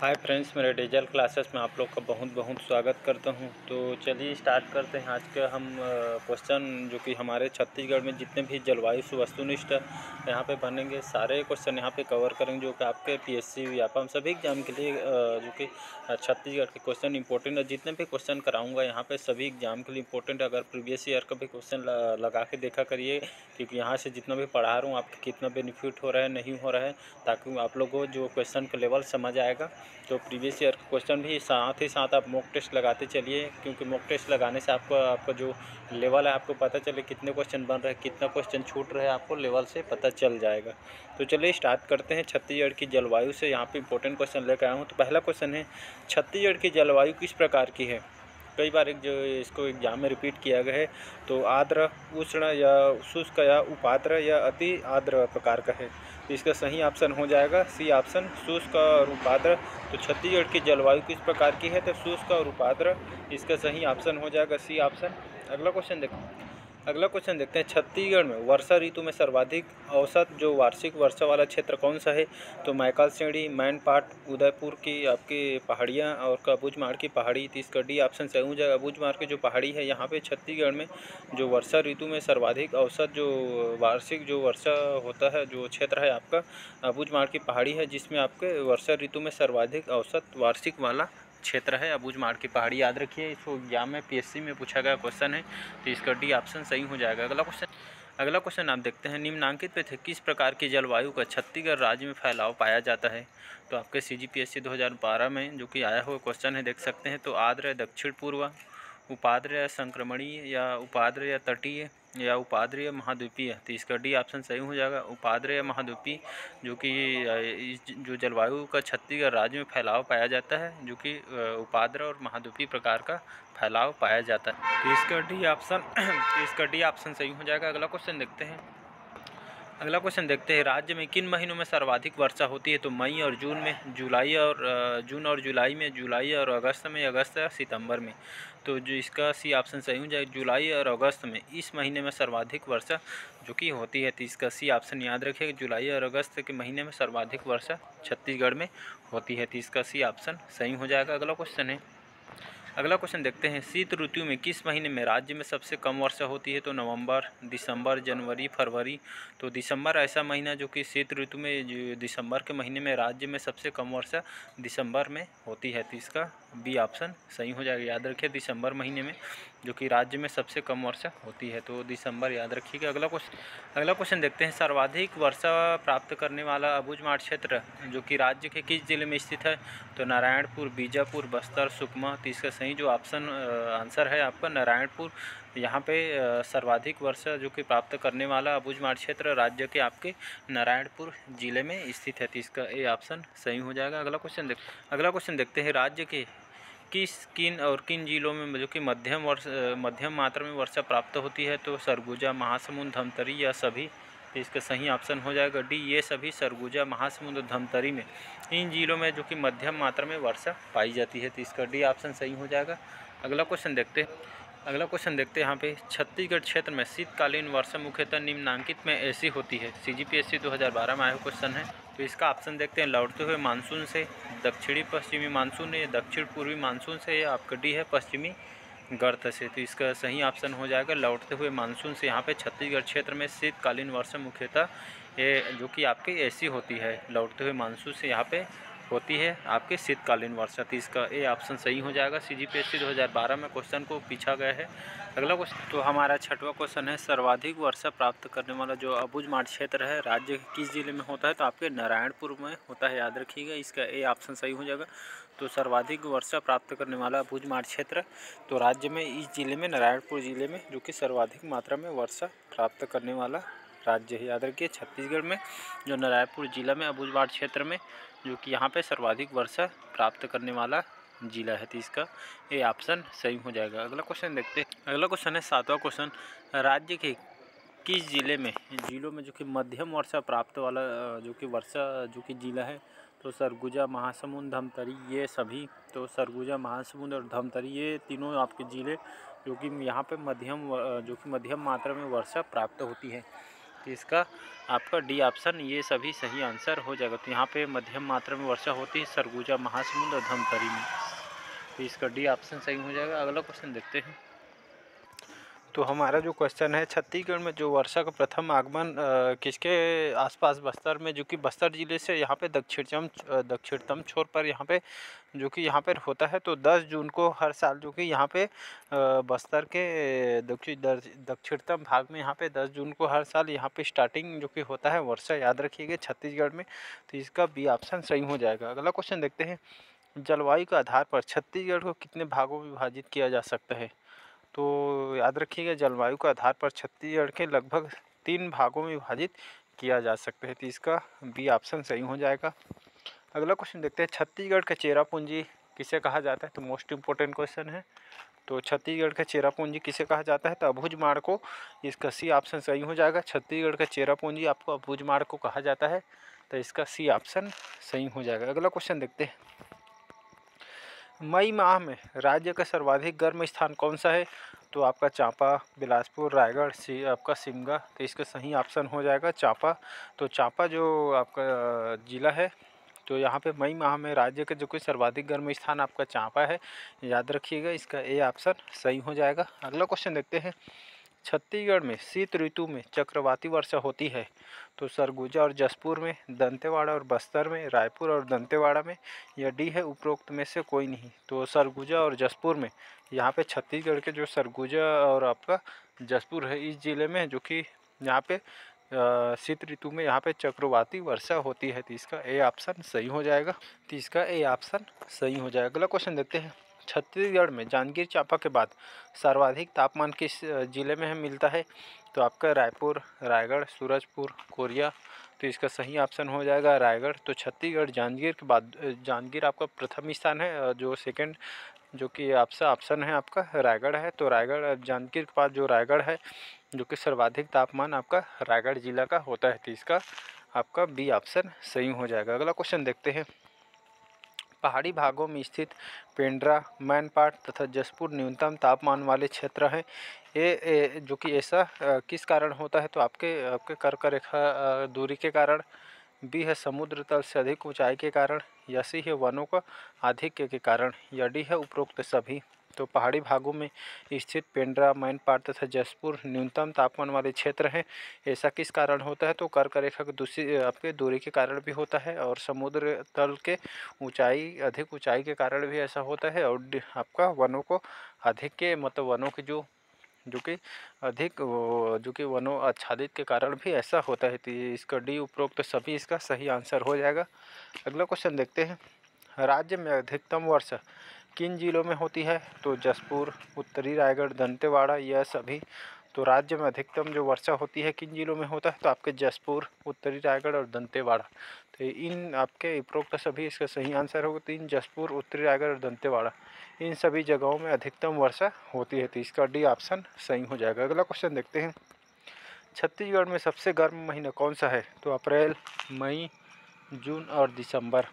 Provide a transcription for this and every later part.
Hi friends, मेरे diesel classes में आप लोग का बहुत बहुत स्वागत करता हूं। तो चलिए स्टार्ट करते हैं। आज का हम क्वेश्चन जो कि हमारे छत्तीसगढ़ में जितने भी जलवायु से वस्तुनिष्ठ यहाँ पे बनेंगे, सारे क्वेश्चन यहाँ पे कवर करेंगे जो कि आपके पीएससी व्यापम सभी एग्जाम के लिए जो कि छत्तीसगढ़ के क्वेश्चन इंपॉर्टेंट है। जितने भी क्वेश्चन कराऊँगा यहाँ पर सभी एग्जाम के लिए इंपॉर्टेंट है। अगर प्रीवियस ईयर का भी क्वेश्चन लगा के देखा करिए, क्योंकि यहाँ से जितना भी पढ़ा रहा हूँ आपके कितना बेनिफिट हो रहा है नहीं हो रहा है, ताकि आप लोगों को जो क्वेश्चन का लेवल समझ आएगा। तो प्रीवियस ईयर का क्वेश्चन भी साथ ही साथ आप मॉक टेस्ट लगाते चलिए, क्योंकि मॉक टेस्ट लगाने से आपका जो लेवल है आपको पता चले कितने क्वेश्चन बन रहे हैं, कितना क्वेश्चन छूट रहे हैं, आपको लेवल से पता चल जाएगा। तो चलिए स्टार्ट करते हैं। छत्तीसगढ़ की जलवायु से यहाँ पे इंपॉर्टेंट क्वेश्चन लेकर आया हूँ। तो पहला क्वेश्चन है, छत्तीसगढ़ की जलवायु किस प्रकार की है? कई बार जो इसको एग्जाम में रिपीट किया गया है। तो आर्द्र, उष्ण या शुष्क या उपाद्र या अति आर्द्र प्रकार का है। तो इसका सही ऑप्शन हो जाएगा सी ऑप्शन, शुष्क और उपाद्र। तो छत्तीसगढ़ की जलवायु किस प्रकार की है? तो शुष्क और उपाद्र, इसका सही ऑप्शन हो जाएगा सी ऑप्शन। अगला क्वेश्चन देखते हैं, छत्तीसगढ़ में वर्षा ऋतु में सर्वाधिक औसत जो वार्षिक वर्षा वाला क्षेत्र कौन सा है? तो मैकालसेड़ी, मैनपाट, उदयपुर की आपकी पहाड़ियाँ और अबूझमाड़ की पहाड़ी। तो इसका डी ऑप्शन सही हो जाएगा। अबूझमाड़ की जो पहाड़ी है यहाँ पे छत्तीसगढ़ में जो वर्षा ऋतु में सर्वाधिक औसत जो वार्षिक जो वर्षा होता है, जो क्षेत्र है आपका अबूझमाड़ की पहाड़ी है, जिसमें आपके वर्षा ऋतु में सर्वाधिक औसत वार्षिक वाला क्षेत्र है अबूझमाड़ की पहाड़ी। याद रखिए, इसको एग्जाम में पीएससी में पूछा गया क्वेश्चन है। तो इसका डी ऑप्शन सही हो जाएगा। अगला क्वेश्चन आप देखते हैं, निम्नांकित में से किस प्रकार की जलवायु का छत्तीसगढ़ राज्य में फैलाव पाया जाता है? तो आपके सीजीपीएससी 2012 में जो कि आया हुआ क्वेश्चन है, देख सकते हैं। तो आर्द्र, दक्षिण पूर्व, उपाद्र या संक्रमणीय या उपाद्र या तटीय या उपाद्र या महाद्वीपीय। तो इसका डी ऑप्शन सही हो जाएगा, उपाद्र या महाद्वीपीय, जो कि जो जलवायु का छत्तीसगढ़ राज्य में फैलाव पाया जाता है, जो कि उपाद्र और महाद्वीपीय प्रकार का फैलाव पाया जाता है। तो इसका डी ऑप्शन सही हो जाएगा। अगला क्वेश्चन देखते हैं, राज्य में किन महीनों में सर्वाधिक वर्षा होती है? तो मई और जून में, जून और जुलाई में, जुलाई और अगस्त में, अगस्त और सितंबर में। तो जो इसका सी ऑप्शन सही हो जाएगा, जुलाई और अगस्त में, इस महीने में सर्वाधिक वर्षा जो कि होती है। तो इसका सी ऑप्शन याद रखिएगा, जुलाई और अगस्त के महीने में सर्वाधिक वर्षा छत्तीसगढ़ में होती है। तो इसका सी ऑप्शन सही हो जाएगा। अगला क्वेश्चन देखते हैं, शीत ऋतु में किस महीने में राज्य में सबसे कम वर्षा होती है? तो नवंबर, दिसंबर, जनवरी, फरवरी। तो दिसंबर ऐसा महीना जो कि शीत ऋतु में, जो दिसंबर के महीने में राज्य में सबसे कम वर्षा दिसंबर में होती है। तो इसका बी ऑप्शन सही हो जाएगा। याद रखिए, दिसंबर महीने में जो कि राज्य में सबसे कम वर्षा होती है, तो दिसंबर याद रखिएगा। अगला क्वेश्चन देखते हैं, सर्वाधिक वर्षा प्राप्त करने वाला अबूझमाड़ क्षेत्र जो कि राज्य के किस जिले में स्थित है? तो नारायणपुर, बीजापुर, बस्तर, सुकमा। तो इसका सही जो आंसर है आपका नारायणपुर। यहाँ पे सर्वाधिक वर्षा जो कि प्राप्त करने वाला अबूझमाड़ क्षेत्र राज्य के आपके नारायणपुर जिले में स्थित है। तो इसका ए ऑप्शन सही हो जाएगा। अगला क्वेश्चन देखते हैं, राज्य के किन जिलों में जो कि मध्यम मात्रा में वर्षा प्राप्त होती है? तो सरगुजा, महासमुंद, धमतरी या सभी। तो इसका सही ऑप्शन हो जाएगा डी, ये सभी। सरगुजा, महासमुंद और धमतरी में, इन जिलों में जो कि मध्यम मात्रा में वर्षा पाई जाती है। तो इसका डी ऑप्शन सही हो जाएगा। अगला क्वेश्चन देखते हैं यहाँ पे, छत्तीसगढ़ क्षेत्र में शीतकालीन वर्षा मुख्यतः निम्नांकित में ऐसी होती है। सीजीपीएससी 2012 में आया क्वेश्चन है। तो इसका ऑप्शन देखते हैं, लौटते हुए मानसून से, दक्षिणी पश्चिमी मानसून या दक्षिण पूर्वी मानसून से, या आपका डी है पश्चिमी गर्त से। तो इसका सही ऑप्शन हो जाएगा लौटते हुए मानसून से। यहाँ पे छत्तीसगढ़ क्षेत्र में शीतकालीन वर्षा मुख्यतः ये जो कि आपकी ऐसी होती है, लौटते हुए मानसून से यहाँ पे होती है आपके शीतकालीन वर्षा। तो इसका ए ऑप्शन सही हो जाएगा। सीजीपीएससी 2012 में क्वेश्चन को पूछा गया है। अगला क्वेश्चन, तो हमारा छठवां क्वेश्चन है, सर्वाधिक वर्षा प्राप्त करने वाला जो अबूझमाड़ क्षेत्र है राज्य के किस जिले में होता है? तो आपके नारायणपुर में होता है। याद रखिएगा, इसका ए ऑप्शन सही हो जाएगा। तो सर्वाधिक वर्षा प्राप्त करने वाला अबूझमाड़ क्षेत्र तो राज्य में इस जिले में, नारायणपुर जिले में, जो कि सर्वाधिक मात्रा में वर्षा प्राप्त करने वाला राज्य है। याद रखिए, छत्तीसगढ़ में जो नारायणपुर जिला में अबूझमाड़ क्षेत्र में जो कि यहाँ पे सर्वाधिक वर्षा प्राप्त करने वाला जिला है। तो इसका ए ऑप्शन सही हो जाएगा। अगला क्वेश्चन है सातवां क्वेश्चन, राज्य के किस जिलों में जो कि मध्यम वर्षा प्राप्त वाला जो कि जिला है? तो सरगुजा, महासमुंद, धमतरी ये सभी। तो सरगुजा, महासमुंद और धमतरी ये तीनों आपके जिले जो कि यहाँ पे मध्यम मात्रा में वर्षा प्राप्त होती है। तो इसका आपका डी ऑप्शन ये सभी सही आंसर हो जाएगा। तो यहाँ पे मध्यम मात्रा में वर्षा होती है सरगुजा, महासमुंद और धमतरी में। तो इसका डी ऑप्शन सही हो जाएगा। अगला क्वेश्चन देखते हैं। तो हमारा जो क्वेश्चन है, छत्तीसगढ़ में जो वर्षा का प्रथम आगमन किसके आसपास बस्तर में, जो कि बस्तर जिले से यहाँ पे दक्षिणतम छोर पर यहाँ पे जो कि यहाँ पर होता है। तो 10 जून को हर साल जो कि यहाँ पे बस्तर के दक्षिणतम भाग में यहाँ पे 10 जून को हर साल यहाँ पे स्टार्टिंग जो कि होता है वर्षा, याद रखिएगा छत्तीसगढ़ में। तो इसका बी ऑप्शन सही हो जाएगा। अगला क्वेश्चन देखते हैं। जलवायु के आधार पर छत्तीसगढ़ को कितने भागों में विभाजित किया जा सकता है। तो याद रखिएगा जलवायु के आधार पर छत्तीसगढ़ के लगभग 3 भागों में विभाजित किया जा सकता है। तो इसका बी ऑप्शन सही हो जाएगा। अगला क्वेश्चन देखते हैं। छत्तीसगढ़ का चेरापूंजी किसे कहा जाता है। तो मोस्ट इम्पोर्टेंट क्वेश्चन है। तो छत्तीसगढ़ का चेरापूंजी किसे कहा जाता है। तो अबूझमाड़ को, इसका सी ऑप्शन सही हो जाएगा। छत्तीसगढ़ का चेरापूंजी आपको अबूझमाड़ को कहा जाता है। तो इसका सी ऑप्शन सही हो जाएगा। अगला क्वेश्चन देखते हैं। मई माह में राज्य का सर्वाधिक गर्म स्थान कौन सा है। तो आपका चांपा, बिलासपुर, रायगढ़, आपका सिमगा। तो इसका सही ऑप्शन हो जाएगा चांपा। तो चांपा जो आपका ज़िला है, तो यहाँ पे मई माह में राज्य का जो कोई सर्वाधिक गर्म स्थान आपका चांपा है, याद रखिएगा। इसका ए ऑप्शन सही हो जाएगा। अगला क्वेश्चन देखते हैं। छत्तीसगढ़ में शीत ऋतु में चक्रवाती वर्षा होती है। तो सरगुजा और जसपुर में, दंतेवाड़ा और बस्तर में, रायपुर और दंतेवाड़ा में, या डी है उपरोक्त में से कोई नहीं। तो सरगुजा और जसपुर में, यहाँ पे छत्तीसगढ़ के जो सरगुजा और आपका जसपुर है, इस ज़िले में जो कि यहाँ पे शीत ऋतु में यहाँ पे चक्रवाती वर्षा होती है। तो इसका ए ऑप्शन सही हो जाएगा। तो इसका ए ऑप्शन सही हो जाएगा। अगला क्वेश्चन देखते हैं। छत्तीसगढ़ में जांजगीर चांपा के बाद सर्वाधिक तापमान किस ज़िले में मिलता है। तो आपका रायपुर, रायगढ़, सूरजपुर, कोरिया। तो इसका सही ऑप्शन हो जाएगा रायगढ़। तो छत्तीसगढ़ जांजगीर के बाद जांजगीर आपका प्रथम स्थान है, जो सेकंड जो कि आपका ऑप्शन है आपका रायगढ़ है। तो रायगढ़, जांजगीर के पास जो रायगढ़ है, जो कि सर्वाधिक तापमान आपका रायगढ़ जिला का होता है। तो इसका आपका बी ऑप्शन सही हो जाएगा। अगला क्वेश्चन देखते हैं। पहाड़ी भागों में स्थित पेंड्रा, मैनपाट तथा जसपुर न्यूनतम तापमान वाले क्षेत्र हैं। ये जो कि ऐसा किस कारण होता है। तो आपके कर्क रेखा दूरी के कारण, बी है समुद्र तल से अधिक ऊंचाई के कारण, या सी है वनों का आधिक्य के कारण, या डी है उपरोक्त सभी। तो पहाड़ी भागों में स्थित पेंड्रा, मैनपाट तथा जसपुर न्यूनतम तापमान वाले क्षेत्र हैं। ऐसा किस कारण होता है। तो कर्क रेखा की दूसरी आपके दूरी के कारण भी होता है, और समुद्र तल के अधिक ऊंचाई के कारण भी ऐसा होता है, और आपका वनों को आधिक्य मतलब वनों की जो कि अधिक जो कि वनों आच्छादित के कारण भी ऐसा होता है। तो इसका डी उपरोक्त सभी इसका सही आंसर हो जाएगा। अगला क्वेश्चन देखते हैं। राज्य में अधिकतम वर्षा किन जिलों में होती है। तो जसपुर, उत्तरी रायगढ़, दंतेवाड़ा, यह सभी। तो राज्य में अधिकतम जो वर्षा होती है किन जिलों में होता है। तो आपके जसपुर, उत्तरी रायगढ़ और दंतेवाड़ा। तो इन आपके उपरोक्त सभी इसका सही आंसर होगा। 3 जसपुर, उत्तरी रायगढ़ और दंतेवाड़ा, इन सभी जगहों में अधिकतम वर्षा होती है। तो इसका डी ऑप्शन सही हो जाएगा। अगला क्वेश्चन देखते हैं। छत्तीसगढ़ में सबसे गर्म महीना कौन सा है। तो अप्रैल, मई, जून और दिसंबर।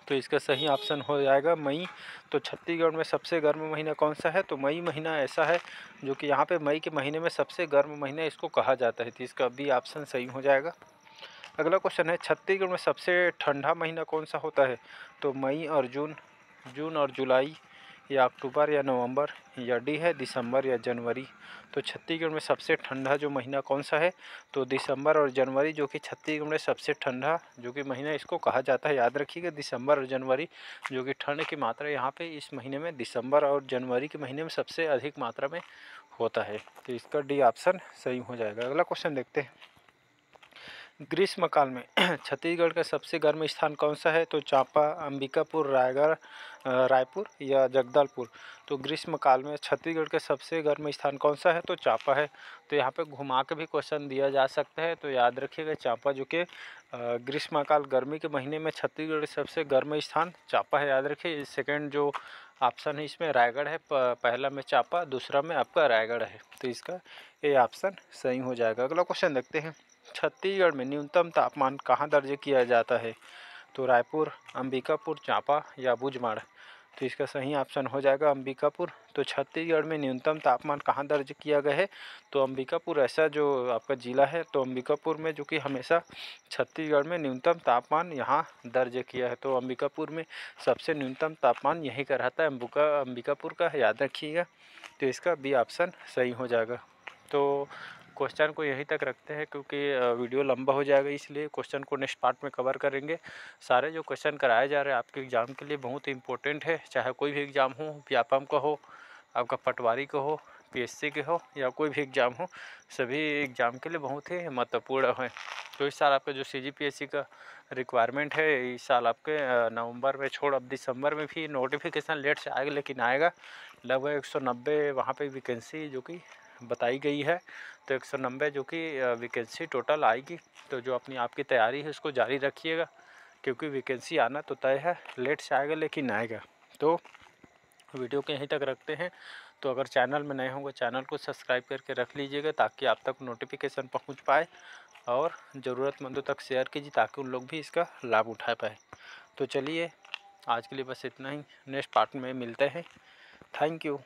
तो इसका सही ऑप्शन हो जाएगा मई। तो छत्तीसगढ़ में सबसे गर्म महीना कौन सा है। तो मई महीना ऐसा है जो कि यहाँ पे मई के महीने में सबसे गर्म महीना इसको कहा जाता है। तो इसका बी ऑप्शन सही हो जाएगा। अगला क्वेश्चन है। छत्तीसगढ़ में सबसे ठंडा महीना कौन सा होता है। तो मई और जून और जुलाई, या अक्टूबर या नवंबर, या डी है दिसंबर या जनवरी। तो छत्तीसगढ़ में सबसे ठंडा जो महीना कौन सा है। तो दिसंबर और जनवरी, जो कि छत्तीसगढ़ में सबसे ठंडा जो कि महीना इसको कहा जाता है। याद रखिएगा दिसंबर और जनवरी, जो कि ठंड की मात्रा यहाँ पे इस महीने में दिसंबर और जनवरी के महीने में सबसे अधिक मात्रा में होता है। तो इसका डी ऑप्शन सही हो जाएगा। अगला क्वेश्चन देखते हैं। ग्रीष्मकाल में छत्तीसगढ़ का सबसे गर्म स्थान कौन सा है। तो चांपा, अंबिकापुर, रायगढ़, रायपुर या जगदलपुर। तो ग्रीष्मकाल में छत्तीसगढ़ का सबसे गर्म स्थान कौन सा है। तो चांपा है। तो यहाँ पे घुमा के भी क्वेश्चन दिया जा सकता है। तो याद रखिएगा चांपा, जो कि ग्रीष्मकाल गर्मी के महीने में छत्तीसगढ़ का सबसे गर्म स्थान चांपा है। याद रखिए। सेकेंड जो ऑप्शन है इसमें रायगढ़ है, पहला में चांपा, दूसरा में आपका रायगढ़ है। तो इसका ए ऑप्शन सही हो जाएगा। अगला क्वेश्चन देखते हैं। छत्तीसगढ़ में न्यूनतम तापमान कहाँ दर्ज किया जाता है। तो रायपुर, अंबिकापुर, चांपा या अबूझमाड़। तो इसका सही ऑप्शन हो जाएगा अंबिकापुर। तो छत्तीसगढ़ में न्यूनतम तापमान कहाँ दर्ज किया गया है, तो अंबिकापुर ऐसा जो आपका ज़िला है, तो अंबिकापुर में जो कि हमेशा छत्तीसगढ़ में न्यूनतम तापमान यहाँ दर्ज किया है। तो अंबिकापुर में सबसे न्यूनतम तापमान यहीं का रहता है, अंबिकापुर का, याद रखिएगा। तो इसका बी ऑप्शन सही हो जाएगा। तो क्वेश्चन को यहीं तक रखते हैं क्योंकि वीडियो लंबा हो जाएगा, इसलिए क्वेश्चन को नेक्स्ट पार्ट में कवर करेंगे। सारे जो क्वेश्चन कराए जा रहे हैं आपके एग्ज़ाम के लिए बहुत इंपॉर्टेंट है, चाहे कोई भी एग्ज़ाम हो, व्यापम का हो, आपका पटवारी का हो, पीएससी के हो, या कोई भी एग्ज़ाम हो, सभी एग्ज़ाम के लिए बहुत ही महत्वपूर्ण है। तो इस साल आपका जो सीजीपीएससी का रिक्वायरमेंट है, इस साल आपके नवंबर में छोड़ अब दिसंबर में भी नोटिफिकेशन लेट से आएगा, लेकिन आएगा। लगभग 190 वहाँ पे वैकेंसी जो कि बताई गई है। तो 190 जो कि वैकेंसी टोटल आएगी। तो जो अपनी आपकी तैयारी है उसको जारी रखिएगा, क्योंकि वैकेंसी आना तो तय है, लेट से आएगा लेकिन आएगा। तो वीडियो को यहीं तक रखते हैं। तो अगर चैनल में नए होंगे चैनल को सब्सक्राइब करके रख लीजिएगा, ताकि आप तक नोटिफिकेशन पहुंच पाए, और ज़रूरतमंदों तक शेयर कीजिए ताकि उन लोग भी इसका लाभ उठा पाए। तो चलिए आज के लिए बस इतना ही, नेक्स्ट पार्ट में मिलते हैं। Thank you.